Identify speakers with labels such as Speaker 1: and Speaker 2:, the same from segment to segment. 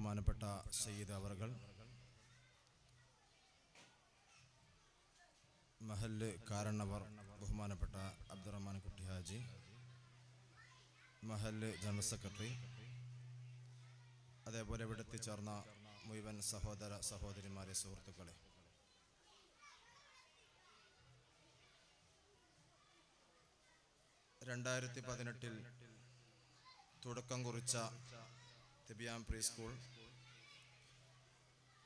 Speaker 1: ബഹുമാനപ്പെട്ട സയ്യിദ് അവർകൾ, മഹല്ല് കാരണവർ ബഹുമാനപ്പെട്ട അബ്ദുറഹ്മാൻ കുട്ടി ഹാജി, മഹല്ല് ജനറൽ സെക്രട്ടറി, അതേപോലെ ഇവിടെ എത്തിച്ചേർന്ന മുഴുവൻ സഹോദര സഹോദരിമാരെ, സുഹൃത്തുക്കളെ, ിൽ തുടക്കം കുറിച്ച തിബിയാൻ പ്രീ സ്കൂൾ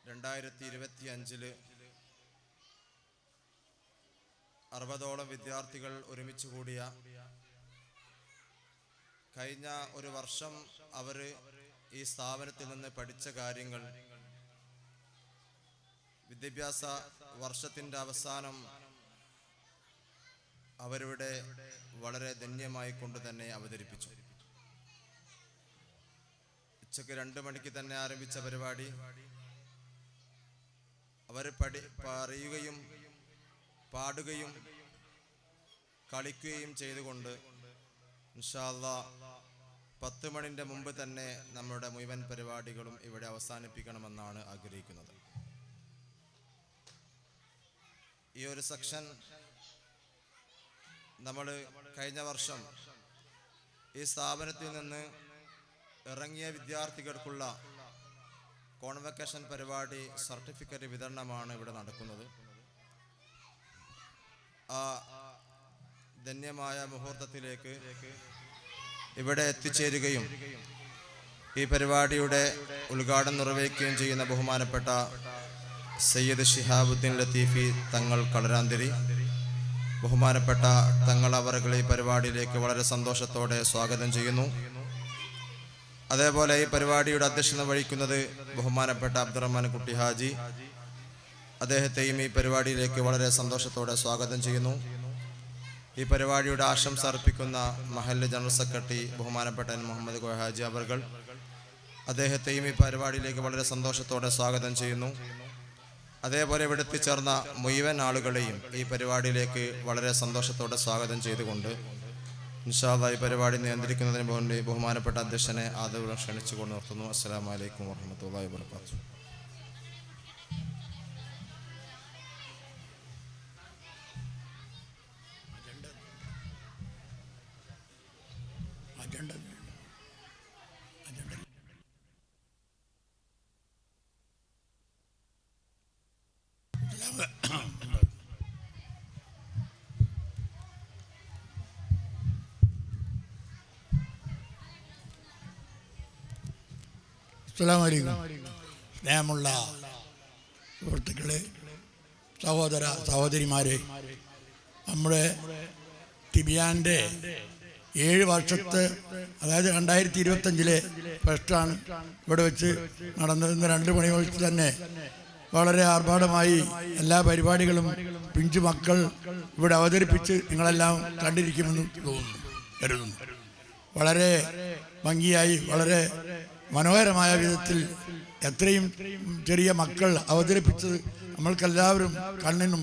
Speaker 1: 2025 60ഓളം വിദ്യാർത്ഥികൾ ഒരുമിച്ച് കൂടിയ, കഴിഞ്ഞ ഒരു വർഷം അവർ ഈ സ്ഥാപനത്തിൽ നിന്ന് പഠിച്ച കാര്യങ്ങൾ വിദ്യാഭ്യാസ വർഷത്തിൻ്റെ അവസാനം അവരുടെ വളരെ ധന്യമായി കൊണ്ട് തന്നെ അവതരിപ്പിച്ചു. ഉച്ചയ്ക്ക് 2 മണിക്ക് തന്നെ ആരംഭിച്ച പരിപാടി അവർ പറയുകയും പാടുകയും കളിക്കുകയും ചെയ്തുകൊണ്ട് ഇൻഷാ അല്ലാഹ് 10 മണിൻ്റെ മുമ്പ് തന്നെ നമ്മുടെ മുഴുവൻ പരിപാടികളും ഇവിടെ അവസാനിപ്പിക്കണമെന്നാണ് ആഗ്രഹിക്കുന്നത്. ഈ ഒരു സെക്ഷൻ നമ്മൾ കഴിഞ്ഞ വർഷം ഈ സ്ഥാപനത്തിൽ നിന്ന് ഇറങ്ങിയ വിദ്യാർത്ഥികൾക്കുള്ള കോൺവക്കേഷൻ പരിപാടി, സർട്ടിഫിക്കറ്റ് വിതരണമാണ് ഇവിടെ നടക്കുന്നത്. ആ ധന്യമായ മുഹൂർത്തത്തിലേക്ക് ഇവിടെ എത്തിച്ചേരുകയും ഈ പരിപാടിയുടെ ഉദ്ഘാടനം നിർവഹിക്കുകയും ചെയ്യുന്ന ബഹുമാനപ്പെട്ട സയ്യിദ് ശിഹാബുദ്ദീൻ ലത്തീഫി തങ്ങൾ കളരാന്തിരി, ബഹുമാനപ്പെട്ട തങ്ങൾ അവറുകളെ ഈ പരിപാടിയിലേക്ക് വളരെ സന്തോഷത്തോടെ സ്വാഗതം ചെയ്യുന്നു. അതേപോലെ ഈ പരിപാടിയുടെ അധ്യക്ഷത വഹിക്കുന്നത് ബഹുമാനപ്പെട്ട അബ്ദുറഹ്മാൻ കുട്ടി ഹാജി, അദ്ദേഹത്തെയും ഈ പരിപാടിയിലേക്ക് വളരെ സന്തോഷത്തോടെ സ്വാഗതം ചെയ്യുന്നു. ഈ പരിപാടിയുടെ ആശംസ അർപ്പിക്കുന്ന മഹല്ല് ജനറൽ സെക്രട്ടറി ബഹുമാനപ്പെട്ട മുഹമ്മദ് കോയ ഹാജി അവർകൾ, അദ്ദേഹത്തെയും ഈ പരിപാടിയിലേക്ക് വളരെ സന്തോഷത്തോടെ സ്വാഗതം ചെയ്യുന്നു. അതേപോലെ ഇവിടെ എത്തിച്ചേർന്ന മുഴുവൻ ആളുകളെയും ഈ പരിപാടിയിലേക്ക് വളരെ സന്തോഷത്തോടെ സ്വാഗതം ചെയ്തുകൊണ്ട് ഇൻഷാ അല്ലാഹ് ഈ പരിപാടി നിയന്ത്രിക്കുന്നതിന് വേണ്ടി ബഹുമാനപ്പെട്ട അധ്യക്ഷനെ ആദരവോടെ ക്ഷണിച്ചുകൊണ്ട് നിർത്തുന്നു. അസ്സലാമു അലൈക്കും വറഹ്മത്തുള്ളാഹി വബറകാതുഹു.
Speaker 2: അസ്സലാമു അലൈക്കും. സ്നേഹമുള്ള സുഹൃത്തുക്കളെ, സഹോദര സഹോദരിമാരെ, നമ്മുടെ തിബിയാൻ്റെ 7 വർഷത്തെ, അതായത് 2025 ഫസ്റ്റാണ് ഇവിടെ വെച്ച് നടന്നത്. 2 മണി വെച്ച് തന്നെ വളരെ ആർഭാടമായി എല്ലാ പരിപാടികളും പിഞ്ചു മക്കൾ ഇവിടെ അവതരിപ്പിച്ച് നിങ്ങളെല്ലാം കണ്ടിരിക്കുമെന്ന് കരുതുന്നു. വളരെ ഭംഗിയായി, വളരെ മനോഹരമായ വിധത്തിൽ എത്രയും ചെറിയ മക്കൾ അവതരിപ്പിച്ചത് നമ്മൾക്കെല്ലാവരും കണ്ണിനും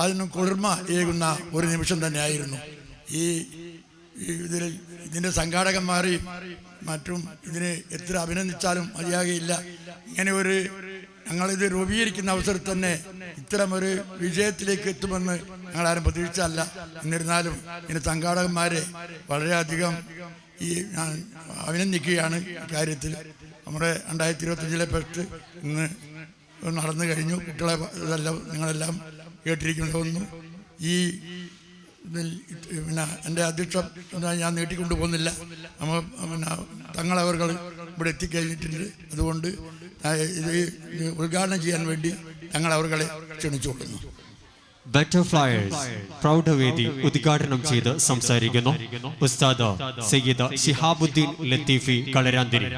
Speaker 2: അതിനും കുളിർമ ഏകുന്ന ഒരു നിമിഷം തന്നെയായിരുന്നു. ഇതിൻ്റെ സംഘാടകന്മാരെയും മറ്റും ഇതിനെ എത്ര അഭിനന്ദിച്ചാലും മതിയാകയില്ല. ഇങ്ങനെ ഞങ്ങളിത് രൂപീകരിക്കുന്ന അവസരത്തിൽ തന്നെ ഇത്തരമൊരു വിജയത്തിലേക്ക് എത്തുമെന്ന് ഞങ്ങളാരും പ്രതീക്ഷിച്ചല്ല. എന്നിരുന്നാലും ഇതിൻ്റെ സംഘാടകന്മാരെ വളരെയധികം ഞാൻ അഭിനന്ദിക്കുകയാണ്. ഇക്കാര്യത്തിൽ നമ്മുടെ 2025 ഫസ്റ്റ് ഇന്ന് നടന്നു കഴിഞ്ഞു. കുട്ടികളെ ഇതെല്ലാം നിങ്ങളെല്ലാം കേട്ടിരിക്കുന്നു തോന്നുന്നു. ഈ എൻ്റെ അധ്യക്ഷ ഞാൻ നീട്ടിക്കൊണ്ടു പോകുന്നില്ല. നമ്മൾ തങ്ങളവർ ഇവിടെ എത്തിക്കഴിഞ്ഞിട്ടുണ്ട്. അതുകൊണ്ട് ഇത് ഉദ്ഘാടനം ചെയ്യാൻ വേണ്ടി തങ്ങളവർകളെ ക്ഷണിച്ചുകൊള്ളുന്നു.
Speaker 3: ബട്ടർഫ്ലൈസ് പ്രൗഢവേദി ഉദ്ഘാടനം ചെയ്ത് സംസാരിക്കുന്നു ഉസ്താദ് സയ്യിദ് ശിഹാബുദ്ദീൻ ലത്തീഫി കളരാന്തിരി.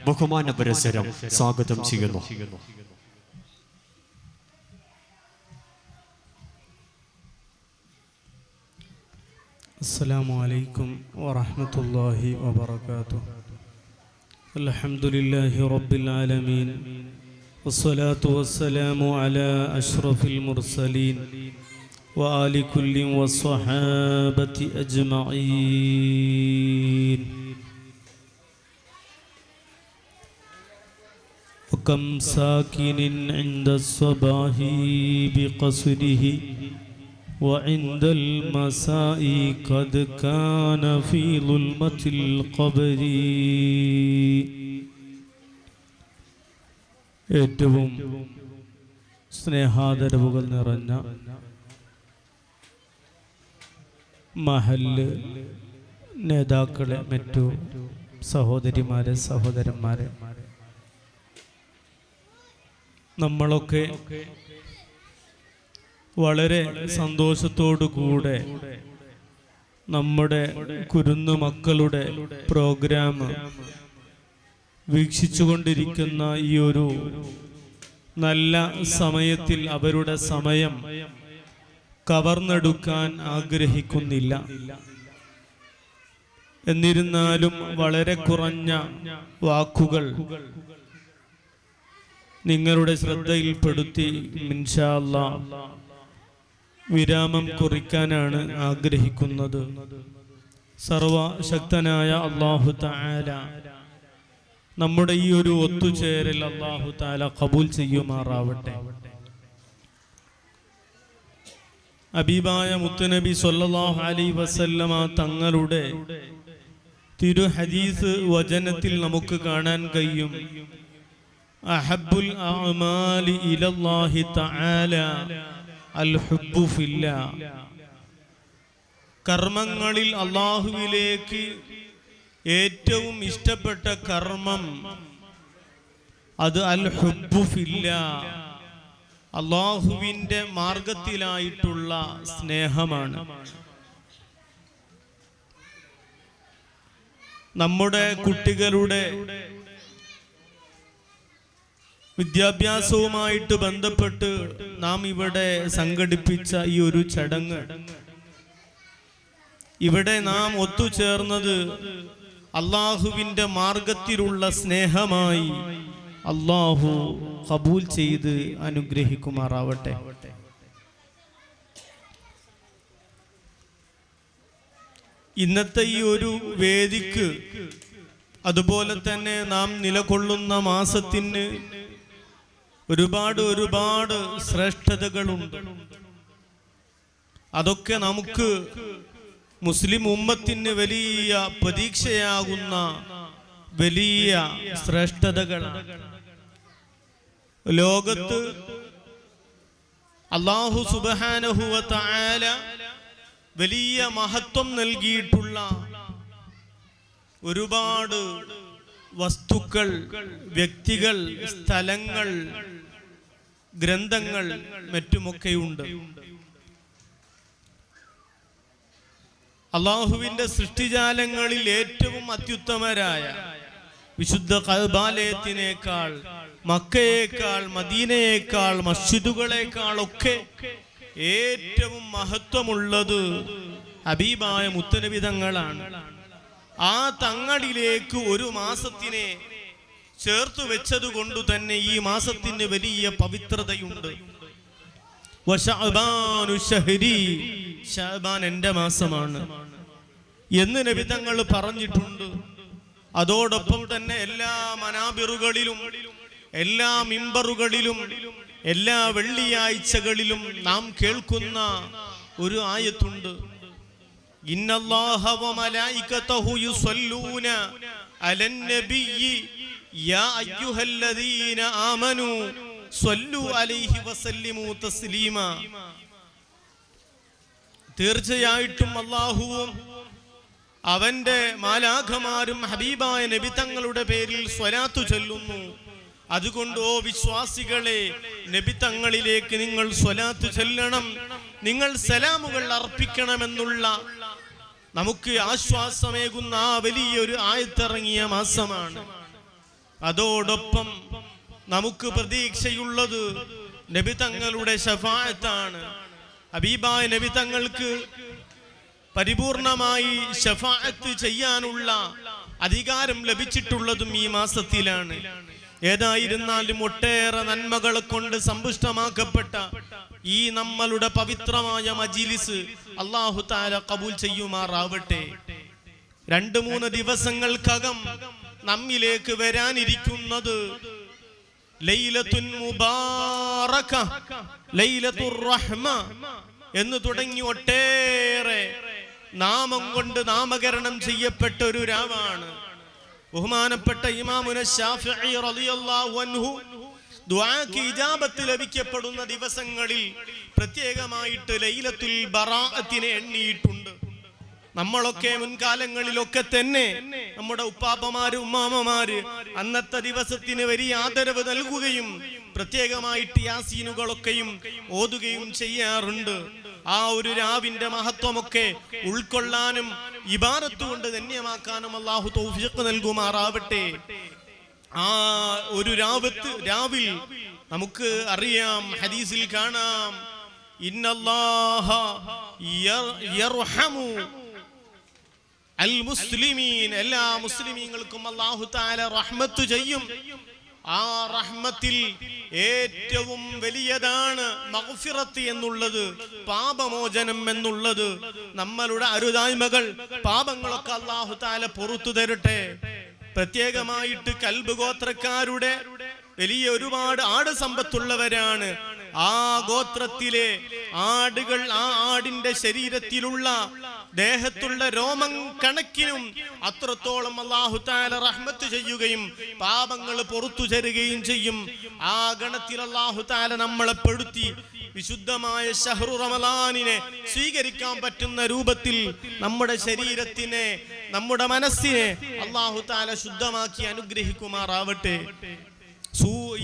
Speaker 3: ബഹുമാന പുരസ്സരം സ്വാഗതം ചെയ്യുന്നു.
Speaker 4: അസ്സലാമു അലൈക്കും വറഹ്മത്തുള്ളാഹി വബറകാതുഹു. അൽഹംദുലില്ലാഹി റബ്ബിൽ ആലമീൻ വസ്സലാത്തു വസ്സലാമു അലാ അഷ്റഫിൽ മുർസലീൻ وآل كل والصحابة أجمعين. كم ساكن عند الصباح بقصره وعند المساء قد كان في ظلمة القبر. ഏറ്റവും സ്നേഹാദരവുകൾ നിറഞ്ഞ മഹല്ല് നേതാക്കളെ, മറ്റു സഹോദരിമാരെ, സഹോദരന്മാരെ, നമ്മളൊക്കെ വളരെ സന്തോഷത്തോടു കൂടെ നമ്മുടെ കുരുന്നു മക്കളുടെ പ്രോഗ്രാം വീക്ഷിച്ചുകൊണ്ടിരിക്കുന്ന ഈ ഒരു നല്ല സമയത്തിൽ അവരുടെ സമയം കവർന്നെടുക്കാൻ ആഗ്രഹിക്കുന്നില്ല. എന്നിരുന്നാലും വളരെ കുറഞ്ഞ വാക്കുകൾ നിങ്ങളുടെ ശ്രദ്ധയിൽപ്പെടുത്തി ഇൻഷാ അല്ലാഹ് വിരാമം കുറിക്കാനാണ് ആഗ്രഹിക്കുന്നത്. സർവശക്തനായ അല്ലാഹു തആല നമ്മുടെ ഈ ഒരു ഒത്തുചേരൽ അല്ലാഹു തആല ഖബൂൽ ചെയ്യുമാറാവട്ടെ. ഹബീബായ മുത്തുനബി സ്വല്ലല്ലാഹു അലൈഹി വസല്ലമ തങ്ങളുടെ തിരു ഹദീസ് വചനത്തിൽ നമുക്ക് കാണാൻ കഴിയും, അഹബ്ബുൽ അഅമാലി ഇലല്ലാഹി തആല അൽ ഹുബ്ബു ഫില്ലാഹ്. കർമ്മങ്ങളിൽ അല്ലാഹുവിലേക്ക് ഏറ്റവും ഇഷ്ടപ്പെട്ട കർമ്മം അത് അൽ ഹുബ്ബു ഫില്ലാഹ്, അല്ലാഹുവിന്റെ മാർഗത്തിലായിട്ടുള്ള സ്നേഹമാണ്. നമ്മുടെ കുട്ടികളുടെ വിദ്യാഭ്യാസവുമായിട്ട് ബന്ധപ്പെട്ട് നാം ഇവിടെ സംഘടിപ്പിച്ച ഈ ഒരു ചടങ്ങ്, ഇവിടെ നാം ഒത്തുചേർന്നത് അല്ലാഹുവിന്റെ മാർഗത്തിലുള്ള സ്നേഹമായി അല്ലാഹു ഖബൂൽ ചെയ്ത് അനുഗ്രഹിക്കുമാറാവട്ടെ. ഇന്നത്തെ ഈ ഒരു വേദിക്ക്, അതുപോലെ തന്നെ നാം നിലകൊള്ളുന്ന മാസത്തിന് ഒരുപാട് ശ്രേഷ്ഠതകളുണ്ട്. അതൊക്കെ നമുക്ക് മുസ്ലിം ഉമ്മത്തിന് വലിയ പ്രതീക്ഷയാകുന്ന വലിയ ശ്രേഷ്ഠതകളാണ്. ലോകത്ത് അല്ലാഹു സുബ്ഹാനഹു വ തആല വലിയ മഹത്വം നൽകിയിട്ടുള്ള ഒരുപാട് വസ്തുക്കൾ, വ്യക്തികൾ, സ്ഥലങ്ങൾ, ഗ്രന്ഥങ്ങൾ മറ്റുമൊക്കെയുണ്ട്. അല്ലാഹുവിന്റെ സൃഷ്ടിജാലങ്ങളിൽ ഏറ്റവും അത്യുത്തമരായ വിശുദ്ധ കഅബാലയത്തിനേക്കാൾ, മക്കയേക്കാൾ, മദീനയേക്കാൾ, മസ്ജിദുകളേക്കാൾ ഒക്കെ ഏറ്റവും മഹത്വമുള്ളത് ഹബീബായ മുത്തുനബി തങ്ങളാണ്. ആ തങ്ങളിലേക്ക് ഒരു മാസത്തിനെ ചേർത്തു വെച്ചത് കൊണ്ട് തന്നെ ഈ മാസത്തിന് വലിയ പവിത്രതയുണ്ട്. ശഅബാൻ എന്റെ മാസമാണ് എന്ന് നബി തങ്ങൾ പറഞ്ഞിട്ടുണ്ട്. അതോടൊപ്പം തന്നെ എല്ലാ മനാബിറുകളിലും, എല്ലാ മിമ്പറുകളിലും, എല്ലാ വെള്ളിയാഴ്ചകളിലും നാം കേൾക്കുന്ന ഒരു ആയത്തുണ്ട്, ഇന്നല്ലാഹ വ മലായികതഹു യുസല്ലൂന അലൻ നബിയ്യി യാ അയ്യുഹല്ലദീന ആമനൂ സ്വല്ലു അലൈഹി വസല്ലിമു തസ്ലീമാ. തീർച്ചയായിട്ടും അല്ലാഹുവും അവന്റെ മാലാഖമാരും ഹബീബായ നബി തങ്ങളുടെ പേരിൽ സ്വലാത്തു ചൊല്ലുന്നു. അതുകൊണ്ട് ഓ വിശ്വാസികളെ, നബി തങ്ങളിലേക്ക് നിങ്ങൾ സ്വലാത്തു ചൊല്ലണം, നിങ്ങൾ സലാമുകൾ അർപ്പിക്കണമെന്നുള്ള നമുക്ക് ആശ്വാസമേകുന്ന ആ വലിയൊരു ആയത്തിറങ്ങിയ മാസമാണ്. അതോടൊപ്പം നമുക്ക് പ്രതീക്ഷയുള്ളത് നബി തങ്ങളുടെ ശഫാഅത്താണ്. ഹബീബായ നബി തങ്ങൾക്ക് പരിപൂർണമായി ശഫാഅത്ത് ചെയ്യാനുള്ള അധികാരം ലഭിച്ചിട്ടുള്ളതും ഈ മാസത്തിലാണ്. ഏതായിരുന്നാലും ഒട്ടേറെ നന്മകളെ കൊണ്ട് സമ്പുഷ്ടമാക്കപ്പെട്ട ഈ നമ്മളുടെ പവിത്രമായ മജ്‌ലിസ് അല്ലാഹു തആല ഖബൂൽ ചെയ്യുമാറാവട്ടെ. 2-3 ദിവസങ്ങൾക്കകം നമ്മിലേക്ക് വരാനിരിക്കുന്നത് ലൈലത്തുൻ മുബാറക, ലൈലത്തുർ റഹ്മ എന്ന് തുടങ്ങി ഒട്ടേറെ നാമം കൊണ്ട് നാമകരണം ചെയ്യപ്പെട്ട ഒരു രാവാണ്. ബഹുമാനപ്പെട്ട ഇമാമുന ശാഫിഈ റളിയല്ലാഹു അൻഹു ദുആക്ക് ഇജാബത്ത് ലഭിക്കപ്പെടുന്ന ദിവസങ്ങളിൽ പ്രത്യേകമായിട്ട് ലൈലത്തുൽ ബറാഅത്തിനെ എണ്ണിയിട്ടുണ്ട്. നമ്മളൊക്കെ മുൻകാലങ്ങളിലൊക്കെ തന്നെ നമ്മുടെ ഉപ്പാപ്പമാര് ഉമ്മാമ്മമാര് അന്നത്തെ ദിവസത്തിന് വലിയ ആദരവ് നൽകുകയും പ്രത്യേകമായിട്ട് യാസീനുകളൊക്കെയും ഓതുകയും ചെയ്യാറുണ്ട്. ആ ഒരു രാവിന്റെ മഹത്വമൊക്കെ ഉൾക്കൊള്ളാനും ഇബാദത്ത് കൊണ്ട് ധന്യമാക്കാനും അല്ലാഹു തൗഫീഖ് നൽകുമാറാവട്ടെ. ആ ഒരു രാവിൽ നമുക്ക് അറിയാം, ഹദീസിൽ കാണാം, ഇന്നല്ലാഹ യർഹമു അൽ മുസ്ലിമീൻ, എല്ലാ മുസ്ലിമീങ്ങൾക്കും അല്ലാഹു തആല റഹ്മത്ത് ചെയ്യും. ആ റഹ്മത്തിൽ ഏറ്റവും വലിയതാണ് മഗ്ഫിറത്ത് എന്നുള്ളത്, പാപമോചനം എന്നുള്ളത്. നമ്മളുടെ അരുതായ്മകൾ പാപങ്ങളൊക്കെ അല്ലാഹു തആല പുറത്തു തരട്ടെ. പ്രത്യേകമായിട്ട് കൽബ് ഗോത്രക്കാരുടെ വലിയ ഒരുപാട് ആട് സമ്പത്തുള്ളവരാണ്. ആ ഗോത്രത്തിലെ ആടുകൾ, ആ ആടിന്റെ ശരീരത്തിലുള്ള ദേഹത്തുള്ള രോമം കണക്കിനും അത്രത്തോളം അല്ലാഹു തആല റഹ്മത്ത് ചെയ്യുകയും പാപങ്ങൾ പുറത്തു തരുകയും ചെയ്യും. ആ ഗണത്തിൽ അല്ലാഹു തആല നമ്മളെ പെടുത്തി വിശുദ്ധമായ ശഹ്റു റമളാനിനെ സ്വീകരിക്കാൻ പറ്റുന്ന രൂപത്തിൽ നമ്മുടെ ശരീരത്തിനെ, നമ്മുടെ മനസ്സിനെ അല്ലാഹു തആല ശുദ്ധമാക്കി അനുഗ്രഹിക്കുമാറാവട്ടെ.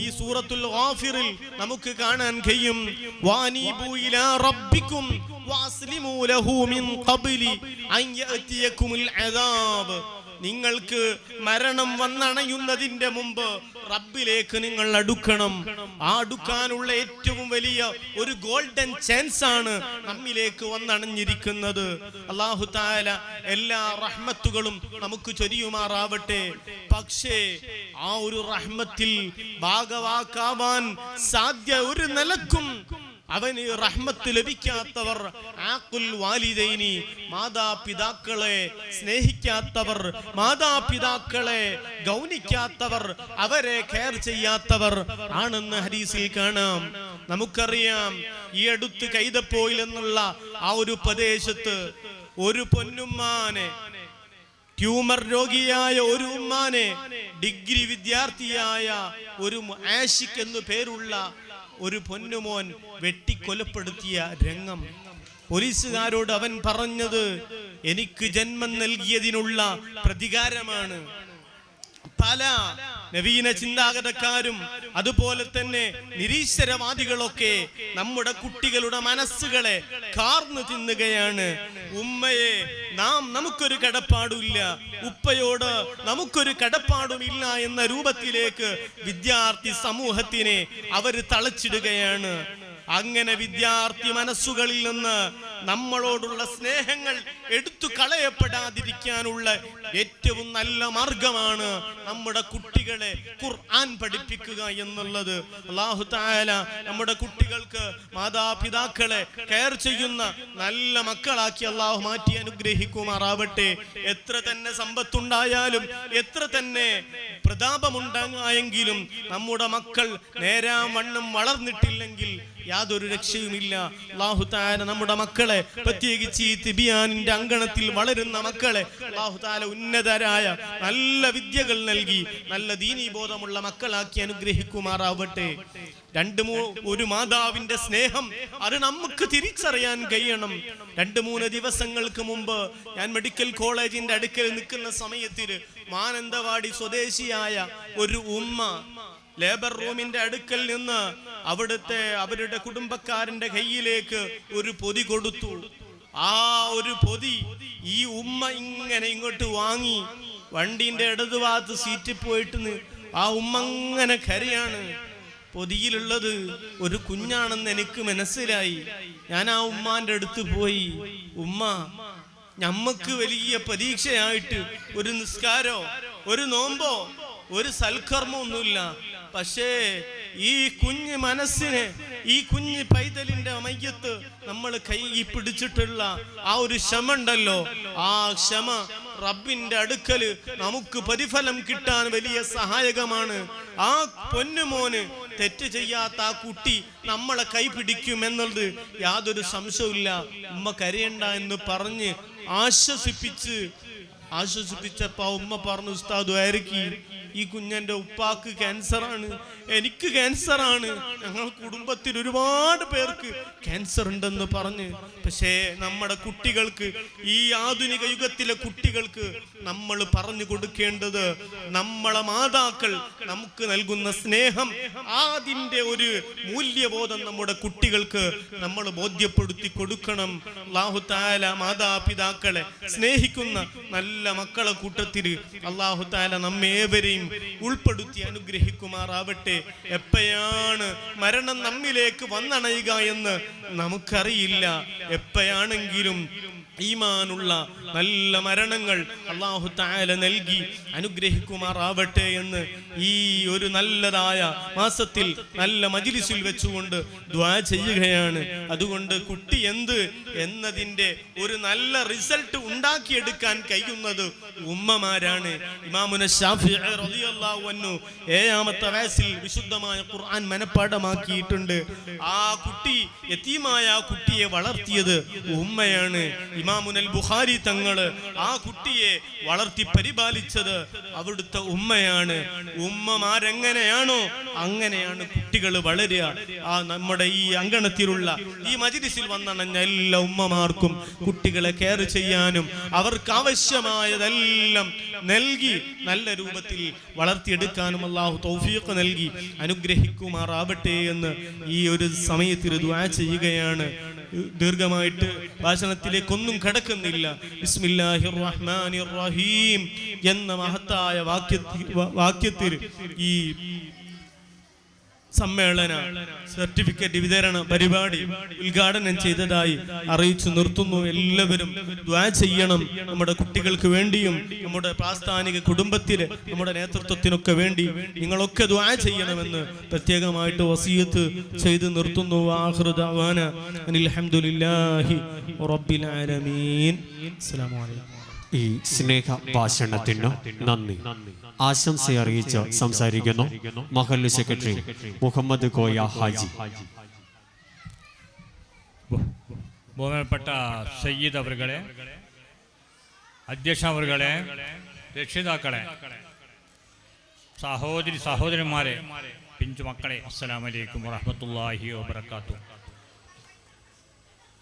Speaker 4: ഈ സൂറത്തുൽ ഗാഫിറിൽ നമുക്ക് കാണാൻ കഴിയും, വാനീബു ഇലാ റബ്ബിക്കും വഅസ്ലിമൂ ലഹു മിൻ ഖബ്ലി അൻ യഅതിയകുമുൽ അദാബ്. നിങ്ങൾക്ക് മരണം വന്നണയുന്നതിന്റെ മുമ്പ് റബ്ബിലേക്ക് നിങ്ങൾ അടുക്കണം. ആ അടുക്കാനുള്ള ഏറ്റവും വലിയ ഒരു ഗോൾഡൻ ചാൻസ് ആണ് നമ്മിലേക്ക് വന്നണഞ്ഞിരിക്കുന്നത്. അല്ലാഹു തആല എല്ലാ റഹ്മത്തുകളും നമുക്ക് ചൊരിയുമാറാവട്ടെ. പക്ഷേ ആ ഒരു റഹ്മത്തിൽ ഭാഗവാക്കാവാൻ സാധ്യ ഒരു നിലക്കും അവന് റഹ്മത്ത് ലഭിക്കാത്തവർ, ആഖുൽ വാലിദൈനി, മാതാപിതാക്കളെ സ്നേഹിക്കാത്തവർ, മാതാപിതാക്കളെ ഗൗനിക്കാത്തവർ, അവരെ കെയർ ചെയ്യാത്തവർ ആണെന്ന് ഹദീസിൽ കാണാം. നമുക്കറിയാം, ഈ അടുത്ത് കൈതപ്പോയിൽ എന്നുള്ള ആ ഒരു പ്രദേശത്ത് ഒരു പൊന്നുമ്മാനെ, ട്യൂമർ രോഗിയായ ഒരു ഉമ്മാനെ, ഡിഗ്രി വിദ്യാർത്ഥിയായ ഒരു ആഷിഖ് എന്നു പേരുള്ള ഒരു പൊന്നുമോൻ വെട്ടിക്കൊലപ്പെടുത്തിയ രംഗം. പോലീസുകാരോട് അവൻ പറഞ്ഞത്, എനിക്ക് ജന്മം നൽകിയതിനുള്ള പ്രതികാരമാണ്. പല നവീന ചിന്താഗതക്കാരും അതുപോലെ തന്നെ നിരീശ്വരവാദികളൊക്കെ നമ്മുടെ കുട്ടികളുടെ മനസ്സുകളെ കാർന്നു തിന്നുകയാണ്. ഉമ്മയെ നമുക്കൊരു കടപ്പാടുമില്ല, ഉപ്പയോട് നമുക്കൊരു കടപ്പാടുമില്ല എന്ന രൂപത്തിലേക്ക് വിദ്യാർത്ഥി സമൂഹത്തിനെ അവർ തളച്ചിടുകയാണ്. അങ്ങനെ വിദ്യാർത്ഥി മനസ്സുകളിൽ നിന്ന് നമ്മളോടുള്ള സ്നേഹങ്ങൾ എടുത്തു കളയപ്പെടാതിരിക്കാനുള്ള ഏറ്റവും നല്ല മാർഗമാണ് നമ്മുടെ കുട്ടികളെ ഖുർആൻ പഠിപ്പിക്കുക എന്നുള്ളത്. അല്ലാഹു തആല നമ്മുടെ കുട്ടികൾക്ക് മാതാപിതാക്കളെ കെയർ ചെയ്യുന്ന നല്ല മക്കളാക്കി അല്ലാഹു മാറ്റി അനുഗ്രഹിക്കുമാറാവട്ടെ. എത്ര തന്നെ സമ്പത്തുണ്ടായാലും, എത്ര തന്നെ പ്രതാപമുണ്ടായെങ്കിലും നമ്മുടെ മക്കൾ നേരാവണ്ണം വളർന്നിട്ടില്ലെങ്കിൽ യാതൊരു രക്ഷയുമില്ല. അല്ലാഹു തആല നമ്മുടെ മക്കളെ, പ്രത്യേകിച്ച് ഈ തിബിയാനിന്റെ അങ്കണത്തിൽ വളരുന്ന മക്കളെ അല്ലാഹു തആല ഉന്നതരായ നല്ല വിദ്യകൾ നൽകി നല്ല ദീനീബോധമുള്ള മക്കളാക്കി അനുഗ്രഹിക്കുമാറാവട്ടെ. ഒരു മാതാവിന്റെ സ്നേഹം അത് നമുക്ക് തിരിച്ചറിയാൻ കഴിയണം. 2-3 ദിവസങ്ങൾക്ക് മുമ്പ് ഞാൻ മെഡിക്കൽ കോളേജിന്റെ അടുക്കൽ നിൽക്കുന്ന സമയത്തിൽ മാനന്തവാടി സ്വദേശിയായ ഒരു ഉമ്മ ലേബർ റൂമിന്റെ അടുക്കൽ നിന്ന് അവരുടെ കുടുംബക്കാരന്റെ കയ്യിലേക്ക് ഒരു പൊതി കൊടുത്തു. ആ ഒരു പൊതി ഈ ഉമ്മ ഇങ്ങനെ ഇങ്ങോട്ട് വാങ്ങി വണ്ടിന്റെ ഇടതുഭാഗത്ത് സീറ്റിൽ പോയിട്ട് ആ ഉമ്മ അങ്ങനെ കരയാണ്. പൊതിയിലുള്ളത് ഒരു കുഞ്ഞാണെന്ന് എനിക്ക് മനസ്സിലായി. ഞാൻ ആ ഉമ്മാന്റെ അടുത്ത് പോയി, ഉമ്മ, ഞമ്മക്ക് വലിയ പരീക്ഷയായിട്ട് ഒരു നിസ്കാരോ ഒരു നോമ്പോ ഒരു സൽക്കർമ്മമൊന്നുമില്ല, പക്ഷേ ഈ കുഞ്ഞ് മനസ്സിനെ, ഈ കുഞ്ഞ് പൈതലിന്റെ മയ്യത്ത് നമ്മൾ കൈ പിടിച്ചിട്ടുള്ള ആ ഒരു ക്ഷമ ഉണ്ടല്ലോ, ആ ക്ഷമ റബ്ബിന്റെ അടുക്കല് നമുക്ക് പ്രതിഫലം കിട്ടാൻ വലിയ സഹായകമാണ്. ആ പൊന്നുമോന് തെറ്റ് ചെയ്യാത്ത ആ കുട്ടി നമ്മളെ കൈ പിടിക്കുമെന്നുള്ളത് യാതൊരു സംശയവുമില്ല. ഉമ്മ കരയണ്ട എന്ന് പറഞ്ഞ് ആശ്വസിപ്പിച്ചപ്പോ ഉമ്മ പറഞ്ഞു, ഉസ്താദ് ആയിരിക്കും ഈ കുഞ്ഞന്റെ ഉപ്പാക്ക് ക്യാൻസറാണ്, എനിക്ക് ക്യാൻസറാണ്, ഞങ്ങൾ കുടുംബത്തിൽ ഒരുപാട് പേർക്ക് ക്യാൻസർ ഉണ്ടെന്ന് പറഞ്ഞ്. പക്ഷേ നമ്മുടെ കുട്ടികൾക്ക്, ഈ ആധുനിക യുഗത്തിലെ കുട്ടികൾക്ക് നമ്മൾ പറഞ്ഞു കൊടുക്കേണ്ടത്, നമ്മളെ മാതാക്കൾ നമുക്ക് നൽകുന്ന സ്നേഹം, അതിൻ്റെ ഒരു മൂല്യബോധം നമ്മുടെ കുട്ടികൾക്ക് നമ്മൾ ബോധ്യപ്പെടുത്തി കൊടുക്കണം. അല്ലാഹു തആല മാതാപിതാക്കളെ സ്നേഹിക്കുന്ന നല്ല മക്കളെ കൂട്ടത്തിൽ അല്ലാഹു തആല നമ്മേവരെയും ഉൾപ്പെടുത്തി അനുഗ്രഹിക്കുമാറാവട്ടെ. എപ്പോഴാണ് മരണം നമ്മിലേക്ക് വന്നണയുക എന്ന് നമുക്കറിയില്ല. എപ്പോഴാണെങ്കിലും ഈമാനുള്ള നല്ല മരണങ്ങൾ അല്ലാഹു തആല നൽകി അനുഗ്രഹിക്കുമാറാവട്ടെ എന്ന് ഈ ഒരു നല്ലതായ മാസത്തിൽ നല്ല മജ്‌ലിസിൽ വെച്ചുകൊണ്ട് ദുആ ചെയ്യുകയാണ്. അതുകൊണ്ട് കുട്ടി എന്ത് എന്നതിൻ്റെ ഒരു നല്ല റിസൾട്ട് ഉണ്ടാക്കിയെടുക്കാൻ കഴിയുന്നത് ഉമ്മമാരാണ്. ഇമാമുന ശാഫിഈ റളിയല്ലാഹു അൻഹു 7ാമത്തെ വയസ്സിൽ വിശുദ്ധമായ ഖുർആൻ മനഃപ്പാഠമാക്കിയിട്ടുണ്ട്. ആ കുട്ടി, യതീമായ ആ കുട്ടിയെ വളർത്തിയത് ഉമ്മയാണ്. ഇമാമുൽ ബുഖാരി തങ്ങള് ആ കുട്ടിയെ വളർത്തി പരിപാലിച്ചത് അവിടുത്തെ ഉമ്മയാണ്. ഉമ്മമാരെങ്ങനെയാണോ അങ്ങനെയാണ് കുട്ടികൾ വളരുക. ആ നമ്മുടെ ഈ അങ്കണത്തിലുള്ള ഈ മജ്‌ലിസിൽ വന്നണഞ്ഞ എല്ലാ ഉമ്മമാർക്കും കുട്ടികളെ കെയർ ചെയ്യാനും അവർക്ക് ആവശ്യമായതെല്ലാം നൽകി നല്ല രൂപത്തിൽ വളർത്തിയെടുക്കാനും അല്ലാഹു തൗഫീഖ് നൽകി അനുഗ്രഹിക്കുമാറാവട്ടെ എന്ന് ഈ ഒരു സമയത്തിൽ ദുആ ചെയ്യുകയാണ്. ദീർഘമായിട്ട് ഭാഷണത്തിലേക്കൊന്നും കടക്കുന്നില്ല. ബിസ്മില്ലാഹിർ റഹ്മാനിർ റഹീം എന്ന മഹത്തായ വാക്യത്തിൽ ഈ സമ്മേളന സർട്ടിഫിക്കറ്റ് വിതരണ പരിപാടി ഉദ്ഘാടനം ചെയ്തതായി അറിയിച്ചു നിർത്തുന്നു. എല്ലാവരും ദുആ ചെയ്യണം. നമ്മുടെ കുട്ടികൾക്ക് വേണ്ടിയും നമ്മുടെ പ്രാസ്ഥാനിക കുടുംബത്തിന്, നമ്മുടെ നേതൃത്വത്തിനൊക്കെ വേണ്ടി നിങ്ങളൊക്കെ ദുആ ചെയ്യണമെന്ന് പ്രത്യേകമായിട്ട് വസിയത്ത് ചെയ്ത് നിർത്തുന്നു. ആഖിറു ദഅവാന അനിൽ ഹംദുലില്ലാഹി റബ്ബിൽ ആലമീൻ. അസ്സലാമു അലൈക്കും.
Speaker 3: ഈ സ്നേഹ ഭാഷണത്തിന് നന്ദി ആശംസയറിയിച്ച് സംസാരിക്കുന്നു മഹല്ല് സെക്രട്ടറി മുഹമ്മദ് കോയ ഹാജി.
Speaker 5: ബഹുമാനപ്പെട്ട സയ്യിദ് അവറുകളെ, അധ്യക്ഷ അവറുകളെ, രക്ഷിതാക്കളെ, സഹോദരന്മാരെ, പിഞ്ചു മക്കളെ, അസ്സലാമു അലൈക്കും വറഹ്മത്തുള്ളാഹി വബറകാതുഹു.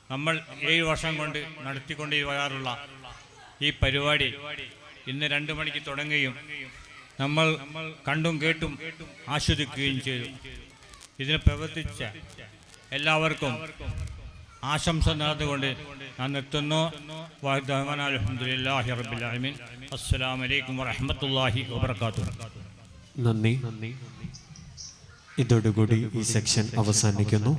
Speaker 5: നമ്മൾ 7 വർഷം കൊണ്ട് നടത്തിക്കൊണ്ടു വരാറുള്ള ഈ പരിപാടി ഇന്ന് 2 മണിക്ക് തുടങ്ങുകയും നമ്മൾ കണ്ടും കേട്ടും ആസ്വദിക്കുകയും ചെയ്തു. ഇതിനെ പ്രവർത്തിച്ച എല്ലാവർക്കും ആശംസ നേർന്നുകൊണ്ട് ഞാൻ നിർത്തുന്നു. അൽഹംദുലില്ലാഹി റബ്ബിൽ ആലമീൻ. അസ്സലാമു അലൈക്കും വറഹ്മത്തുള്ളാഹി വബറകാതുഹു.
Speaker 3: നന്ദി. ഇതോടുകൂടി ഈ സെക്ഷൻ അവസാനിക്കുന്നു.